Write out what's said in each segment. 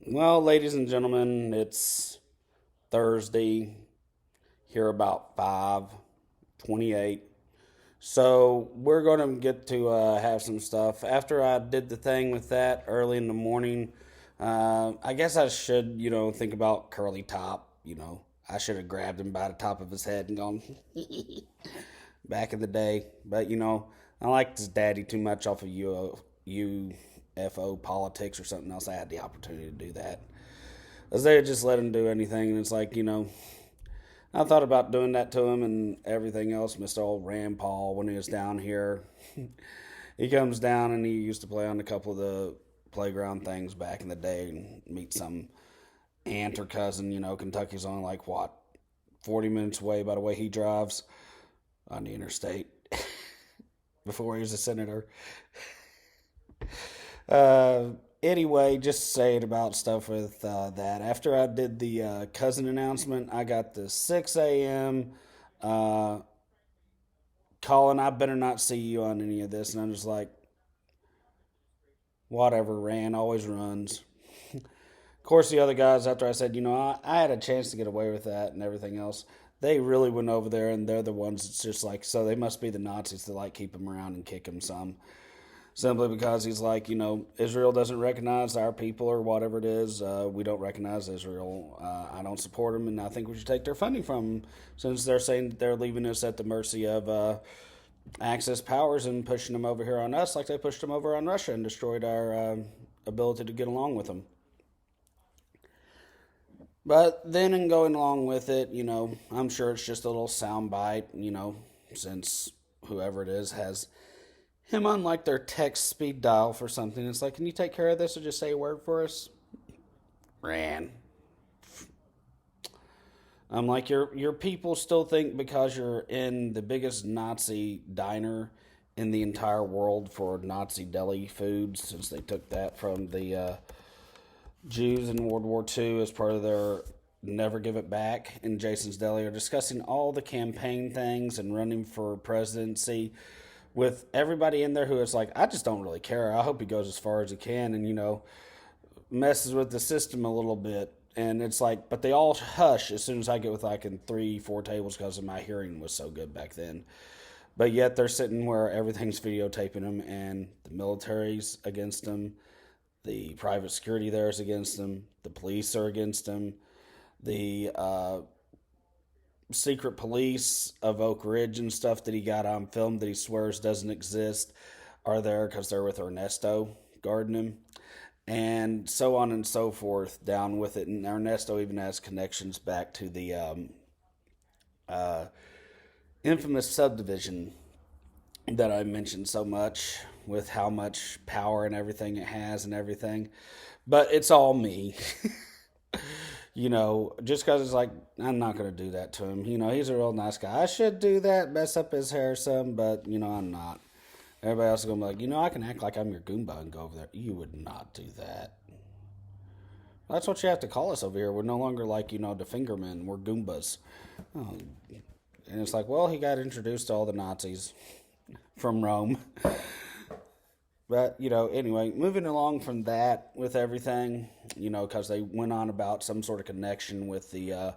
Well, ladies and gentlemen, it's Thursday here about 5:28. So we're going to get to have some stuff. After I did the thing with that early in the morning, I guess I should, think about Curly Top. I should have grabbed him by the top of his head and gone back in the day. But, I liked his daddy too much off of UFO politics or something else. I had the opportunity to do that. As they just let him do anything, and it's like, I thought about doing that to him and everything else. Mr. Old Rand Paul, when he was down here, he comes down and he used to play on a couple of the playground things back in the day and meet some aunt or cousin. Kentucky's only like, what, 40 minutes away by the way he drives on the interstate before he was a senator. Uh, anyway, just saying about stuff with that. After I did the cousin announcement, I got the 6 a.m. Uh, calling, I better not see you on any of this. And I'm just like, whatever, Rand always runs. Of course, the other guys, after I said, I had a chance to get away with that and everything else, they really went over there and they're the ones that's just like, so they must be the Nazis that like keep him around and kick him some. Simply because he's like, Israel doesn't recognize our people or whatever it is. We don't recognize Israel. I don't support them, and I think we should take their funding from them since they're saying that they're leaving us at the mercy of Axis powers and pushing them over here on us like they pushed them over on Russia and destroyed our ability to get along with them. But then in going along with it, I'm sure it's just a little soundbite, since whoever it is has him on like their text speed dial for something. It's like, can you take care of this or just say a word for us? Ran. I'm like, your people still think because you're in the biggest Nazi diner in the entire world for Nazi deli foods, since they took that from the Jews in World War II as part of their Never Give It Back, and Jason's Deli are discussing all the campaign things and running for presidency with everybody in there who is like, I just don't really care. I hope he goes as far as he can and, messes with the system a little bit. And it's like, but they all hush as soon as I get with like in 3, 4 tables because my hearing was so good back then. But yet they're sitting where everything's videotaping them and the military's against them. The private security there is against them. The police are against them. The secret police of Oak Ridge and stuff that he got on film that he swears doesn't exist are there because they're with Ernesto guarding him. And so on and so forth down with it. And Ernesto even has connections back to the uh, infamous subdivision that I mentioned so much with how much power and everything it has and everything. But it's all me. Just because it's like, I'm not going to do that to him. He's a real nice guy. I should do that, mess up his hair some, but, I'm not. Everybody else is going to be like, I can act like I'm your Goomba and go over there. You would not do that. That's what you have to call us over here. We're no longer like, the Fingermen. We're Goombas. Oh, and it's like, well, he got introduced to all the Nazis from Rome. But, anyway, moving along from that with everything, because they went on about some sort of connection with the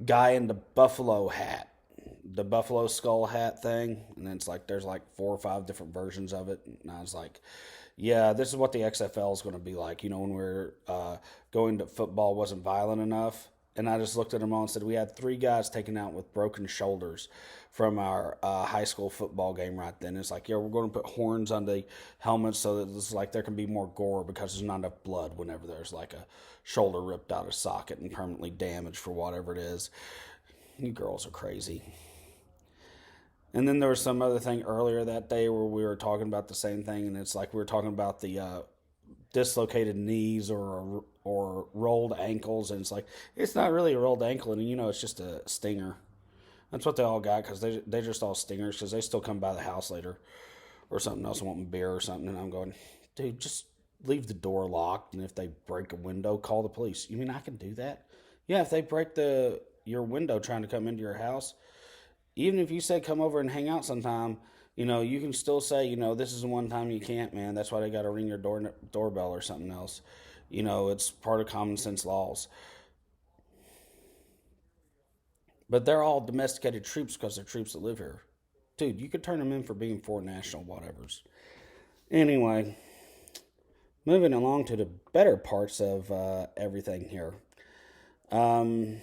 guy in the buffalo hat, the buffalo skull hat thing. And then it's like, there's like 4 or 5 different versions of it. And I was like, yeah, this is what the XFL is going to be like. When we're going to football wasn't violent enough. And I just looked at them all and said, we had 3 guys taken out with broken shoulders from our high school football game right then. It's like, yeah, we're going to put horns on the helmets so that it's like there can be more gore because there's not enough blood whenever there's like a shoulder ripped out of socket and permanently damaged for whatever it is. You girls are crazy. And then there was some other thing earlier that day where we were talking about the same thing, and it's like we were talking about the dislocated knees or rolled ankles, and it's like it's not really a rolled ankle, and it's just a stinger. That's what they all got because they're just all stingers because they still come by the house later or something else and want beer or something, and I'm going, dude, just leave the door locked, and if they break a window, call the police. You mean I can do that? Yeah, if they break your window trying to come into your house, even if you say come over and hang out sometime, you can still say, this is the one time you can't, man. That's why they got to ring your doorbell or something else. It's part of common sense laws. But they're all domesticated troops because they're troops that live here. Dude, you could turn them in for being foreign national whatevers. Anyway, moving along to the better parts of everything here. Um,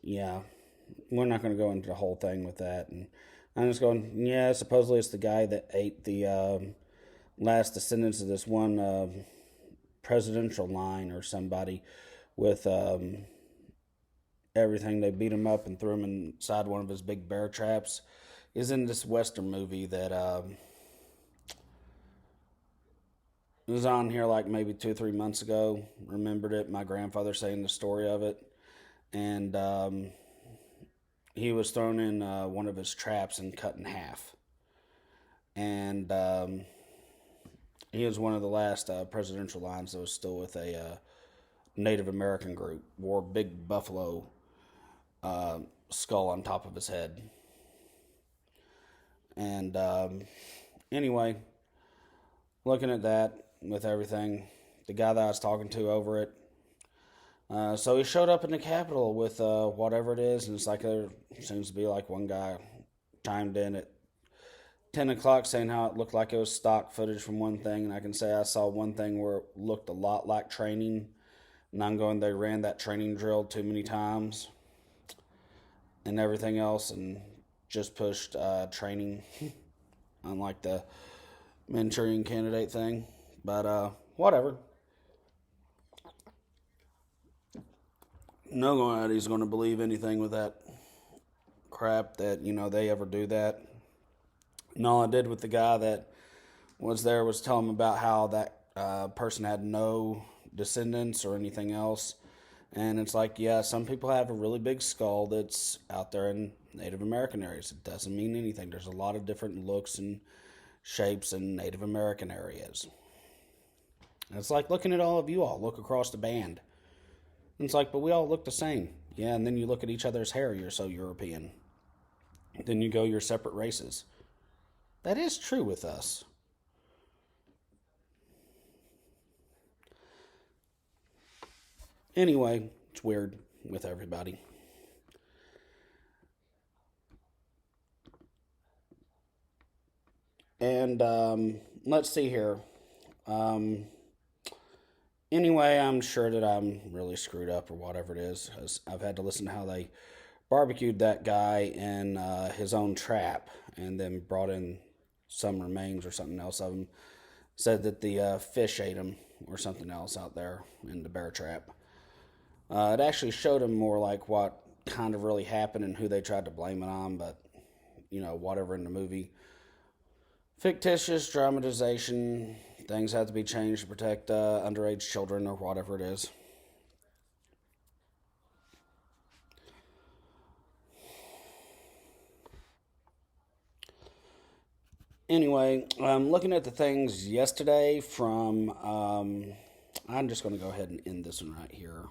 yeah, we're not going to go into the whole thing with that. And I'm just going, yeah, supposedly it's the guy that ate the last descendants of this one presidential line or somebody with everything. They beat him up and threw him inside one of his big bear traps. Is in this Western movie that was on here like maybe 2 or 3 months ago. Remembered it. My grandfather saying the story of it. And he was thrown in one of his traps and cut in half. And he was one of the last presidential lines that was still with a Native American group. Wore a big buffalo skull on top of his head. And anyway, looking at that with everything, the guy that I was talking to over it, so he showed up in the Capitol with whatever it is, and it's like there seems to be like one guy chimed in at 10 o'clock saying how it looked like it was stock footage from one thing, and I can say I saw one thing where it looked a lot like training, and I'm going, they ran that training drill too many times and everything else, and just pushed training, unlike the Manchurian candidate thing. But whatever. Nobody's going to believe anything with that crap that, they ever do that. And all I did with the guy that was there was tell him about how that person had no descendants or anything else. And it's like, yeah, some people have a really big skull that's out there in Native American areas. It doesn't mean anything. There's a lot of different looks and shapes in Native American areas. And it's like looking at all of you all. Look across the band. And it's like, but we all look the same. Yeah, and then you look at each other's hair. You're so European. Then you go your separate races. That is true with us. Anyway, it's weird with everybody. And let's see here. Um, anyway, I'm sure that I'm really screwed up or whatever it is. 'Cause I've had to listen to how they barbecued that guy in his own trap and then brought in some remains or something else of him. Said that the fish ate him or something else out there in the bear trap. It actually showed him more like what kind of really happened and who they tried to blame it on, but whatever in the movie. Fictitious dramatization, things have to be changed to protect underage children or whatever it is. Anyway, I'm looking at the things yesterday from. I'm just going to go ahead and end this one right here.